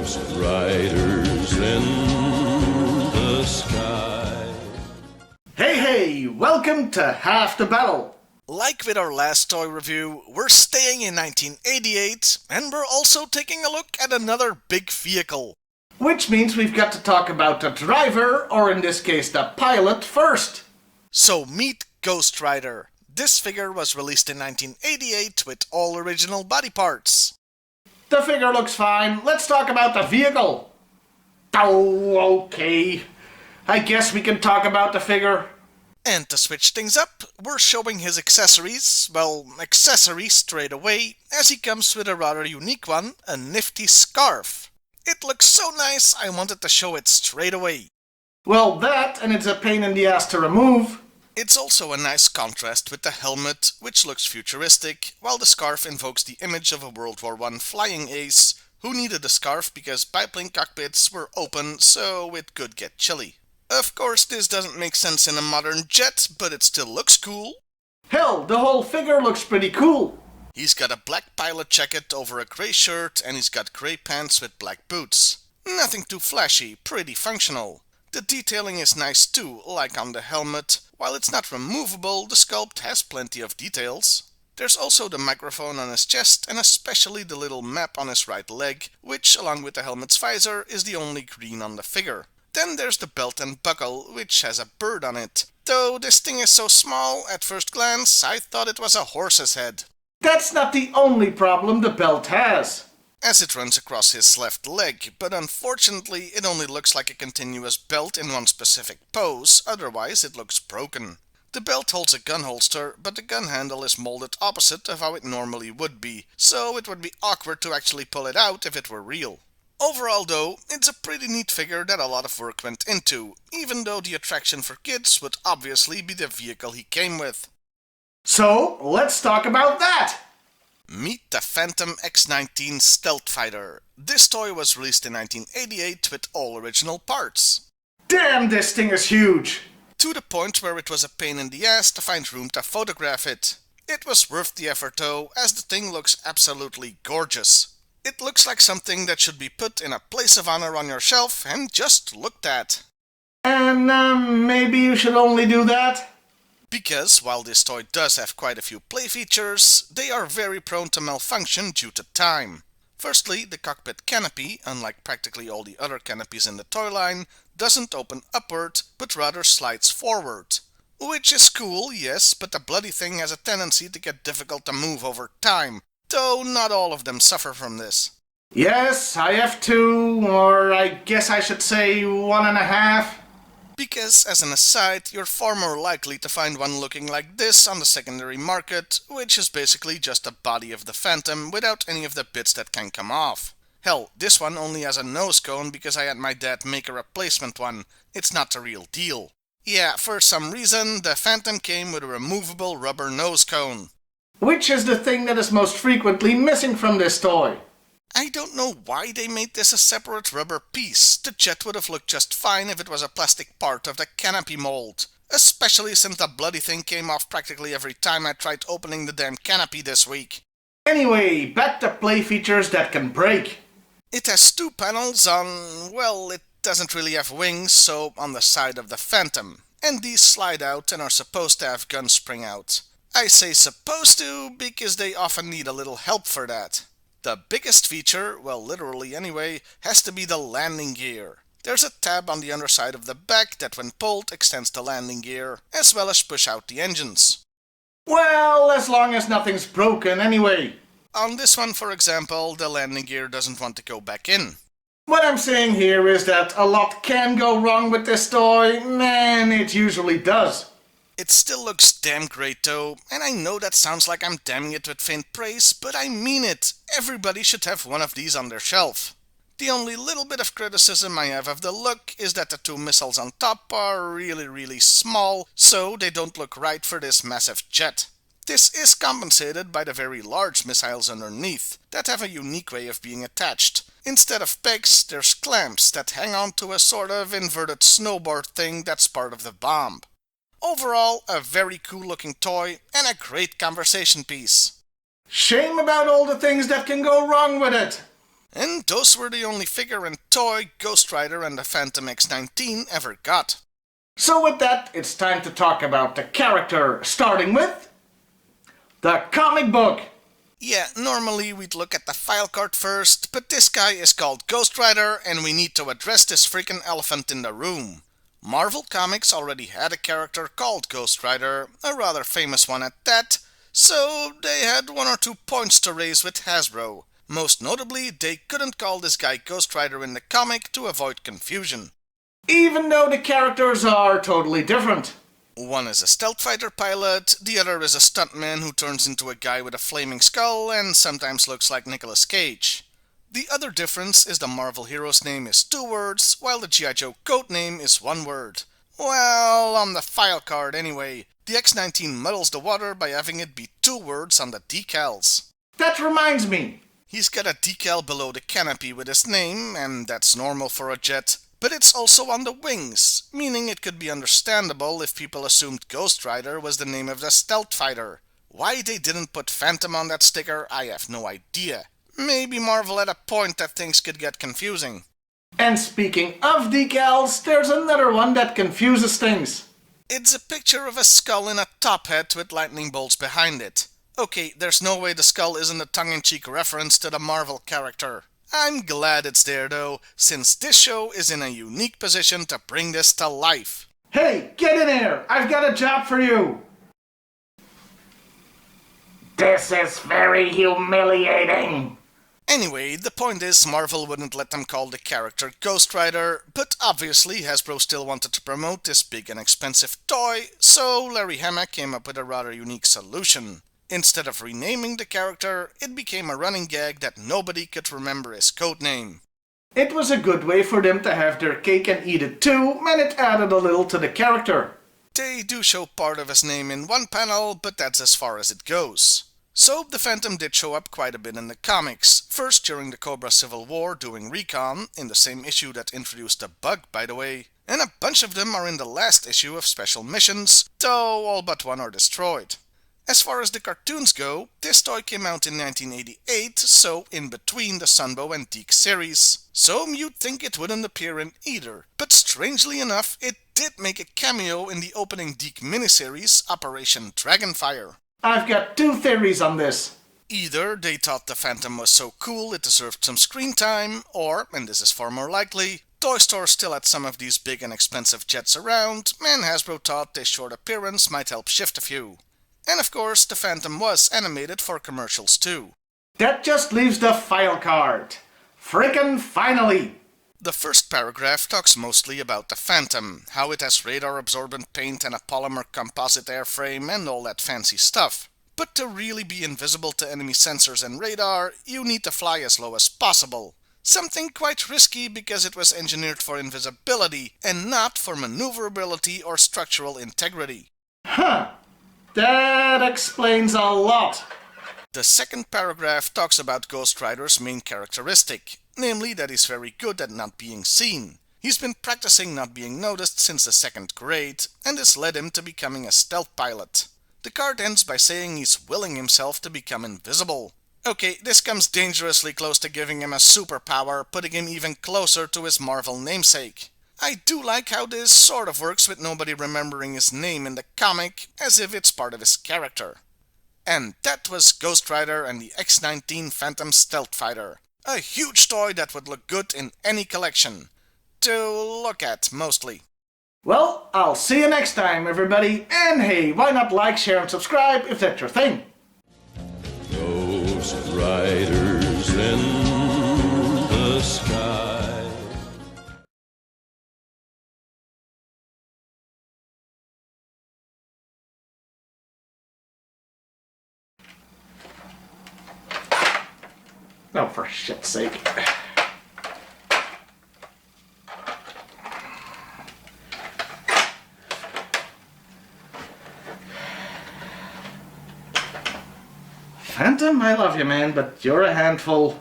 Ghostriders in the sky. Hey, welcome to Half the Battle. Like with our last toy review, we're staying in 1988, and we're also taking a look at another big vehicle. Which means we've got to talk about the driver, or in this case the pilot, first. So meet Ghostrider. This figure was released in 1988 with all original body parts. The figure looks fine. Let's talk about the vehicle. Oh, okay. I guess we can talk about the figure. And to switch things up, we're showing his accessories. Well, accessories straight away, as he comes with a rather unique one, a nifty scarf. It looks so nice, I wanted to show it straight away. Well, that, and it's a pain in the ass to remove. It's also a nice contrast with the helmet, which looks futuristic, while the scarf invokes the image of a World War I flying ace, who needed a scarf because biplane cockpits were open, so it could get chilly. Of course, this doesn't make sense in a modern jet, but it still looks cool. Hell, the whole figure looks pretty cool. He's got a black pilot jacket over a grey shirt, and he's got grey pants with black boots. Nothing too flashy, pretty functional. The detailing is nice too, like on the helmet. While it's not removable, the sculpt has plenty of details. There's also the microphone on his chest, and especially the little map on his right leg, which, along with the helmet's visor, is the only green on the figure. Then there's the belt and buckle, which has a bird on it. Though this thing is so small, at first glance, I thought it was a horse's head. That's not the only problem the belt has. As it runs across his left leg, but unfortunately it only looks like a continuous belt in one specific pose, otherwise it looks broken. The belt holds a gun holster, but the gun handle is molded opposite of how it normally would be, so it would be awkward to actually pull it out if it were real. Overall though, it's a pretty neat figure that a lot of work went into, even though the attraction for kids would obviously be the vehicle he came with. So, let's talk about that! Meet the Phantom X-19 Stealth Fighter. This toy was released in 1988 with all original parts. Damn, this thing is huge! To the point where it was a pain in the ass to find room to photograph it. It was worth the effort though, as the thing looks absolutely gorgeous. It looks like something that should be put in a place of honor on your shelf and just looked at. And maybe you should only do that? Because, while this toy does have quite a few play features, they are very prone to malfunction due to time. Firstly, the cockpit canopy, unlike practically all the other canopies in the toy line, doesn't open upward, but rather slides forward. Which is cool, yes, but the bloody thing has a tendency to get difficult to move over time, though not all of them suffer from this. Yes, I have two, or I guess I should say 1.5. Because, as an aside, you're far more likely to find one looking like this on the secondary market, which is basically just the body of the Phantom without any of the bits that can come off. Hell, this one only has a nose cone because I had my dad make a replacement one. It's not the real deal. Yeah, for some reason, the Phantom came with a removable rubber nose cone. Which is the thing that is most frequently missing from this toy? I don't know why they made this a separate rubber piece. The jet would have looked just fine if it was a plastic part of the canopy mold. Especially since the bloody thing came off practically every time I tried opening the damn canopy this week. Anyway, back to play features that can break. It has two panels on, well, it doesn't really have wings, so on the side of the Phantom. And these slide out and are supposed to have guns spring out. I say supposed to because they often need a little help for that. The biggest feature, well literally anyway, has to be the landing gear. There's a tab on the underside of the back that when pulled extends the landing gear, as well as push out the engines. Well, as long as nothing's broken anyway. On this one, for example, the landing gear doesn't want to go back in. What I'm saying here is that a lot can go wrong with this toy, and it usually does. It still looks damn great though, and I know that sounds like I'm damning it with faint praise, but I mean it. Everybody should have one of these on their shelf. The only little bit of criticism I have of the look is that the two missiles on top are really small, so they don't look right for this massive jet. This is compensated by the very large missiles underneath, that have a unique way of being attached. Instead of pegs, there's clamps that hang on to a sort of inverted snowboard thing that's part of the bomb. Overall, a very cool looking toy and a great conversation piece. Shame about all the things that can go wrong with it. And those were the only figure and toy Ghostrider and the Phantom X-19 ever got. So with that, it's time to talk about the character, starting with the comic book. Yeah, normally we'd look at the file card first, but this guy is called Ghostrider and we need to address this freaking elephant in the room. Marvel Comics already had a character called Ghostrider, a rather famous one at that, so they had one or two points to raise with Hasbro. Most notably, they couldn't call this guy Ghostrider in the comic to avoid confusion. Even though the characters are totally different. One is a stealth fighter pilot, the other is a stuntman who turns into a guy with a flaming skull and sometimes looks like Nicolas Cage. The other difference is the Marvel hero's name is 2 words, while the G.I.Joe code name is 1 word. Well, on the file card anyway. The X-19 muddles the water by having it be 2 words on the decals. That reminds me. He's got a decal below the canopy with his name, and that's normal for a jet. But it's also on the wings, meaning it could be understandable if people assumed Ghostrider was the name of the stealth fighter. Why they didn't put Phantom on that sticker, I have no idea. Maybe Marvel had a point that things could get confusing. And speaking of decals, there's another one that confuses things. It's a picture of a skull in a top hat with lightning bolts behind it. Okay, there's no way the skull isn't a tongue-in-cheek reference to the Marvel character. I'm glad it's there though, since this show is in a unique position to bring this to life. Hey, get in here! I've got a job for you! This is very humiliating. Anyway, the point is Marvel wouldn't let them call the character Ghostrider, but obviously Hasbro still wanted to promote this big and expensive toy, so Larry Hama came up with a rather unique solution. Instead of renaming the character, it became a running gag that nobody could remember his codename. It was a good way for them to have their cake and eat it too, and it added a little to the character. They do show part of his name in one panel, but that's as far as it goes. So the Phantom did show up quite a bit in the comics, first during the Cobra Civil War doing recon, in the same issue that introduced the Bug by the way, and a bunch of them are in the last issue of Special Missions, though all but one are destroyed. As far as the cartoons go, this toy came out in 1988, so in between the Sunbow and Deke series. So you'd think it wouldn't appear in either, but strangely enough, it did make a cameo in the opening Deke miniseries, Operation Dragonfire. I've got 2 theories on this. Either they thought the Phantom was so cool it deserved some screen time, or, and this is far more likely, toy stores still had some of these big and expensive jets around, and Hasbro thought this short appearance might help shift a few. And of course, the Phantom was animated for commercials too. That just leaves the file card. Frickin' finally! The first paragraph talks mostly about the Phantom, how it has radar-absorbent paint and a polymer composite airframe and all that fancy stuff. But to really be invisible to enemy sensors and radar, you need to fly as low as possible. Something quite risky because it was engineered for invisibility and not for maneuverability or structural integrity. Huh. That explains a lot. The second paragraph talks about Ghostrider's main characteristic, namely that he's very good at not being seen. He's been practicing not being noticed since the 2nd grade, and this led him to becoming a stealth pilot. The card ends by saying he's willing himself to become invisible. Okay, this comes dangerously close to giving him a superpower, putting him even closer to his Marvel namesake. I do like how this sort of works with nobody remembering his name in the comic, as if it's part of his character. And that was Ghostrider and the X-19 Phantom Stealth Fighter. A huge toy that would look good in any collection. To look at, mostly. Well, I'll see you next time, everybody. And hey, why not like, share, and subscribe if that's your thing? Ghost riders in the sky. Oh, for shit's sake. Phantom, I love you, man, but you're a handful.